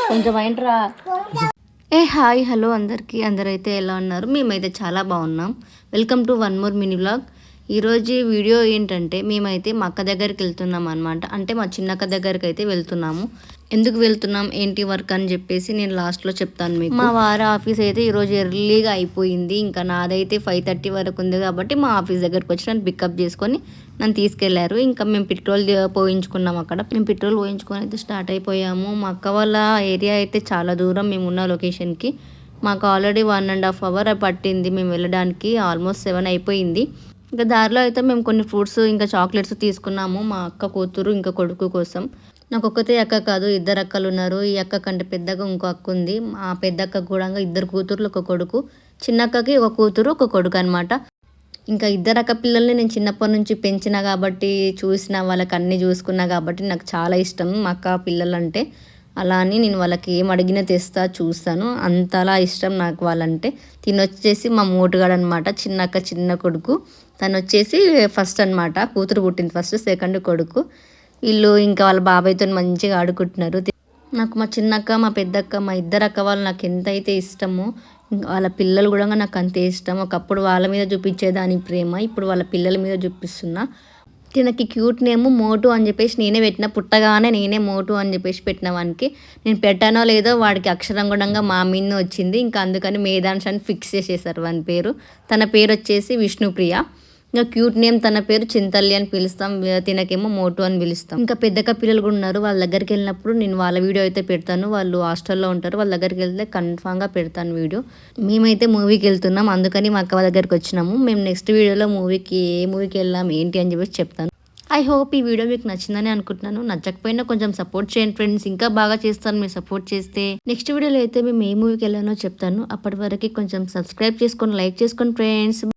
కొంచెం ఏంట్రా. Hi hello అందరైతే ఎలా ఉన్నారు? మేమైతే చాలా బాగున్నాం. Welcome to one more mini vlog. ఈరోజు వీడియో ఏంటంటే మేమైతే మా అక్క దగ్గరికి వెళ్తున్నాం అనమాట. అంటే మా చిన్నక్క దగ్గరికి అయితే వెళ్తున్నాము. ఎందుకు వెళ్తున్నాం, ఏంటి వర్క్ అని చెప్పేసి నేను లాస్ట్లో చెప్తాను మీకు. మా వారి ఆఫీస్ అయితే ఈరోజు ఎర్లీగా అయిపోయింది. ఇంకా నాదైతే 5:30 వరకు ఉంది కాబట్టి మా ఆఫీస్ దగ్గరకు వచ్చి నన్ను పికప్ చేసుకొని నన్ను తీసుకెళ్లారు. ఇంకా మేము పెట్రోల్ పోయించుకున్నాం అక్కడ. మేము పెట్రోల్ పోయించుకొని అయితే స్టార్ట్ అయిపోయాము. మా అక్క వాళ్ళ ఏరియా అయితే చాలా దూరం మేము ఉన్న లొకేషన్కి. మాకు ఆల్రెడీ 1.5 అవర్ పట్టింది మేము వెళ్ళడానికి. ఆల్మోస్ట్ 7 అయిపోయింది. ఇంకా దారిలో అయితే మేము కొన్ని ఫ్రూట్స్ ఇంకా చాక్లెట్స్ తీసుకున్నాము మా అక్క కూతురు ఇంకా కొడుకు కోసం. నాకు ఒక్కతే అక్క కాదు, 2 అక్కలు ఉన్నారు. ఈ అక్క కంటే పెద్దగా ఇంకో అక్క ఉంది. ఆ పెద్ద అక్క కూడా 2 కూతుర్లు, ఒక కొడుకు. చిన్న అక్కకి ఒక కూతురు, ఒక కొడుకు అనమాట. ఇంకా 2 అక్క పిల్లల్ని నేను చిన్నప్పటి నుంచి పెంచిన కాబట్టి, చూసిన వాళ్ళకి అన్నీ చూసుకున్నా కాబట్టి నాకు చాలా ఇష్టం మా అక్క పిల్లలంటే. అలా అని నేను వాళ్ళకి ఏం అడిగినా తెస్తా, చూస్తాను. అంతలా ఇష్టం నాకు వాళ్ళంటే. తినొచ్చేసి మా మోటుగాడు అనమాట, చిన్న అక్క చిన్న కొడుకు. తను వచ్చేసి ఫస్ట్ అనమాట, కూతురు పుట్టింది ఫస్ట్, సెకండ్ కొడుకు. వీళ్ళు ఇంకా వాళ్ళ బాబాయ్తో మంచిగా ఆడుకుంటున్నారు. నాకు మా చిన్నక్క, మా పెద్దక్క, మా 2 అక్క వాళ్ళు నాకు ఎంతైతే ఇష్టమో వాళ్ళ పిల్లలు కూడా నాకు అంతే ఇష్టం. ఒకప్పుడు వాళ్ళ మీద చూపించేదాని ప్రేమ, ఇప్పుడు వాళ్ళ పిల్లల మీద చూపిస్తున్నా. తినకి క్యూట్ నేమ్ మోటు అని చెప్పేసి నేనే పెట్టిన. పుట్టగానే నేనే మోటు అని చెప్పేసి పెట్టిన వానికి. నేను పెట్టానో లేదో వాడికి అక్షరం గుణంగా మా మీదనే వచ్చింది. ఇంకా అందుకని మేధాంశ్ అని ఫిక్స్ చేసేసారు వాని పేరు. తన పేరు వచ్చేసి విష్ణుప్రియ. ఇంకా క్యూట్ నేమ్ తన పేరు చింతల్లి అని పిలుస్తాం, తినకేమో మోటు అని పిలుస్తాం. ఇంకా పెద్దక్క పిల్లలు కూడా ఉన్నారు. వాళ్ళ దగ్గరికి వెళ్ళినప్పుడు నేను వాళ్ళ వీడియో అయితే పెడతాను. వాళ్ళు హాస్టల్లో ఉంటారు. వాళ్ళ దగ్గరికి వెళ్తే కన్ఫామ్గా పెడతాను వీడియో. మేమైతే మూవీకి వెళ్తున్నాం, అందుకని మా అక్క దగ్గరికి వచ్చినాము. మేము నెక్స్ట్ వీడియోలో ఏ మూవీకి వెళ్ళాం ఏంటి అని చెప్పేసి చెప్తాను. ఐ హోప్ ఈ వీడియో మీకు నచ్చిందని అనుకుంటున్నాను. నచ్చకపోయినా కొంచెం సపోర్ట్ చేయండి ఫ్రెండ్స్. ఇంకా బాగా చేస్తాను మీరు సపోర్ట్ చేస్తే. నెక్స్ట్ వీడియోలో అయితే మేము ఏ మూవీకి వెళ్ళానో చెప్తాను. అప్పటి వరకు కొంచెం సబ్స్క్రైబ్ చేసుకొని లైక్ చేసుకోండి ఫ్రెండ్స్.